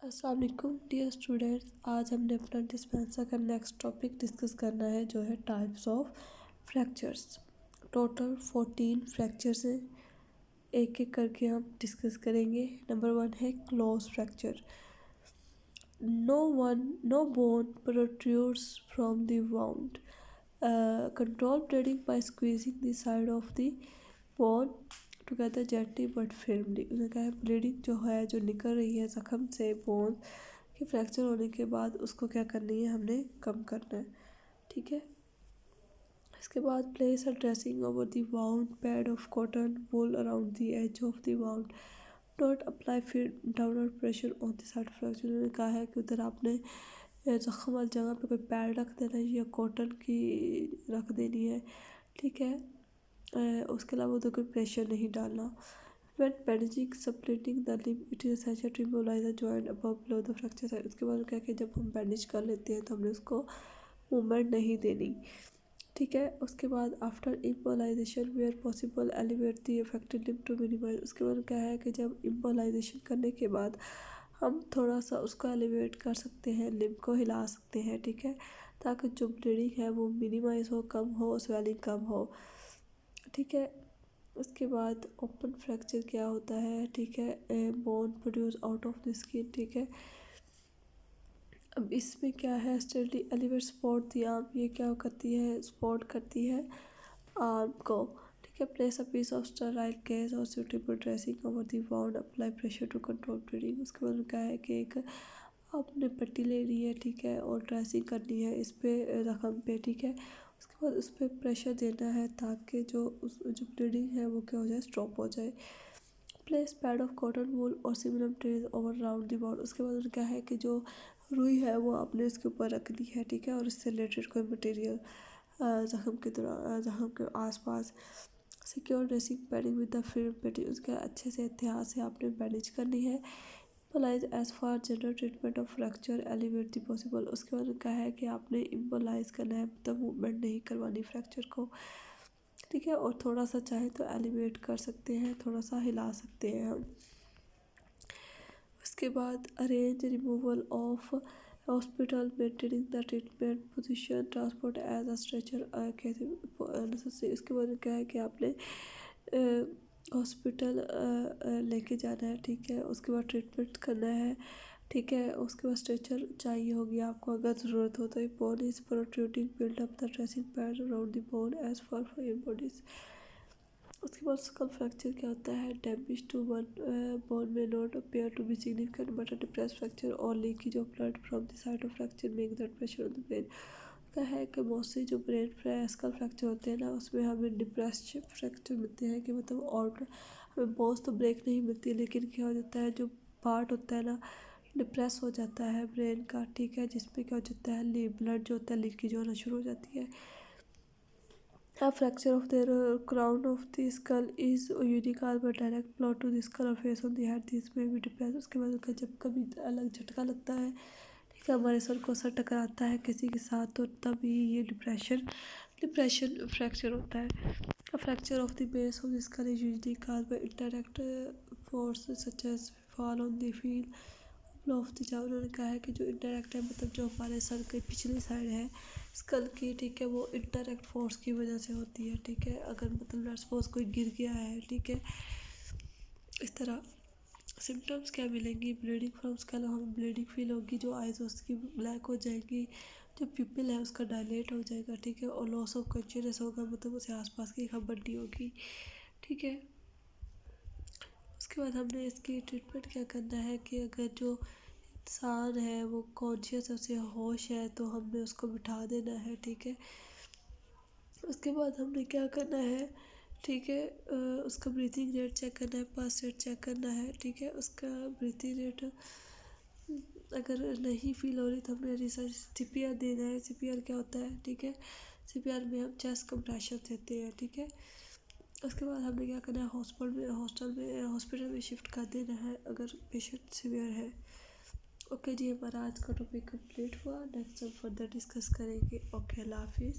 अस्सलाम वालेकुम dear students. आज हमने अपना डिस्पेंसर का नेक्स्ट टॉपिक डिस्कस करना है जो है types of fractures. Total 14 fractures हैं, एक एक करके हम डिस्कस करेंगे। नंबर 1 है close fracture. No bone protrudes from the wound. Control bleeding by squeezing the side of the bone together gently but firmly. उसने कहा है ब्लीडिंग जो है, जो निकल रही है जख्म से बोन के फ्रैक्चर होने के बाद, उसको क्या करनी है, हमने कम करना है। ठीक है। इसके बाद place a dressing over the wound, pad of cotton wool around the edge of the wound, don't apply firm downward pressure on the side fracture. उन्होंने कहा है कि उधर आपने जख्म वाली जगह पे कोई पैड रख देना है या कॉटन की रख देनी है। ठीक है। उसके अलावा उधर कोई प्रेशर नहीं डालना। When bandaging subtending the limb, it is essential to immobilize the joint above below the fracture site। उसके बाद क्या कि जब हम बैंडेज कर लेते हैं तो हमने उसको मूवमेंट नहीं देनी। ठीक है। उसके बाद after immobilization where possible elevate the affected limb to minimize. उसके बाद क्या है कि जब इम्बोलाइजेशन करने के बाद हम थोड़ा सा उसको एलिवेट कर सकते हैं, लिम्ब को हिला सकते हैं। ठीक है, ताकि जो ब्लीडिंग है वो मिनिमाइज हो, कम हो, स्वेलिंग कम हो। ठीक है। उसके बाद ओपन फ्रैक्चर क्या होता है। ठीक है, bone produce out of the skin. ठीक है। अब इसमें क्या है, स्टडी एलिवेट सपोर्ट दी आर्म। ये क्या करती है, सपोर्ट करती है आर्म को। ठीक है। Place a piece of sterile case or suitable dressing over the wound, apply pressure to control bleeding. उसके बाद क्या है कि एक आपने पट्टी लेनी है। ठीक है, और ड्रेसिंग करनी है इस पे, जख्म पे। ठीक है। उसके बाद उस पर प्रेशर देना है ताकि जो ब्लीडिंग है वो क्या हो जाए, स्टॉप हो जाए। Place pad of cotton wool or similar material over round the wound. उसके बाद क्या है कि जो रुई है वो आपने उसके ऊपर रखनी है। ठीक है, और इससे रिलेटेड कोई मटेरियल जख्म के आसपास। Secure dressing padding with the film पेटी। उसका अच्छे से एहतियात से आपने बैंडेज करनी है। Immobilize as far general treatment of fracture elevate the possible. उसके बाद क्या है कि आपने इम्बोलाइज करना है, मतलब मूवमेंट नहीं करवानी फ्रैक्चर को। ठीक है, और थोड़ा सा चाहे तो एलिवेट कर सकते हैं, थोड़ा सा हिला सकते हैं हम। उसके बाद arrange removal of hospital, maintaining the treatment position, transport as a stretcher necessary. उसके बाद क्या है कि आपने हॉस्पिटल लेके जाना है। ठीक है, उसके बाद ट्रीटमेंट करना है। ठीक है, उसके बाद स्ट्रेचर चाहिए होगी आपको अगर ज़रूरत हो तो। Bone is protruding, build up the dressing pad around the bone as for bodies. उसके बाद स्कल फ्रैक्चर क्या होता है, damage to one bone may not appear to be significant but a depress fracture or leakage of blood from the side of fracture make that pressure on the brain. का है कि mostly जो brain skull fracture होते हैं ना, उसमें हमें depress fracture मिलते हैं कि मतलब और हमें बोन्स तो ब्रेक नहीं मिलती, लेकिन क्या हो जाता है, जो पार्ट होता है ना डिप्रेस हो जाता है ब्रेन का। ठीक है, जिसमें क्या हो जाता है, ब्लड जो होता है लीकेज होना शुरू हो जाती है। A fracture of the crown of the skull is unique but direct blow to the skull or face on the head. This may be depressed। उसके बाद उनका जब कभी अलग झटका लगता है, ठीक है, हमारे सर को सर टकराता है किसी के साथ, तो तभी ये डिप्रेशन फ्रैक्चर होता है। A fracture of the base of the skull is usually caused by indirect forces such as fall on the field of the जाओ। उन्होंने कहा है कि जो इंटरैक्ट है, मतलब जो हमारे सर की पिछली साइड है स्कल की, ठीक है, वो इंटरैक्ट फोर्स की वजह से होती है। ठीक है, अगर मतलब सपोज कोई गिर गया है, ठीक है, इस तरह सिम्टम्स क्या मिलेंगी, ब्लीडिंग फ्रॉम स्कल, हमें ब्लीडिंग फील होगी, जो आइज उसकी ब्लैक हो जाएगी, जो पिपिल है उसका डायलेट हो जाएगा। ठीक है, और लॉस ऑफ कॉन्शियसनेस होगा, मतलब उसे आसपास की खबर नहीं होगी। ठीक है। उसके बाद हमने इसकी ट्रीटमेंट क्या करना है कि अगर जो इंसान है वो कॉन्शियस है, उसे होश है, तो हमने उसको बिठा देना है। ठीक है। उसके बाद हमने क्या करना है, ठीक है, उसका ब्रीथिंग रेट चेक करना है, पल्स रेट चेक करना है। ठीक है, उसका ब्रीथिंग रेट अगर नहीं फील हो रही तो हमने रिसर्च सीपीआर देना है। सीपीआर क्या होता है, ठीक है, सीपीआर में हम चेस्ट कंप्रेशन देते हैं। ठीक है। उसके बाद हमने क्या करना है, हॉस्पिटल में शिफ्ट कर देना है अगर पेशेंट सीवियर है। ओके जी, हमारा आज का टॉपिक कंप्लीट हुआ। नेक्स्ट हम फर्दर डिस्कस करेंगे। ओके, अल्लाह हाफिज़।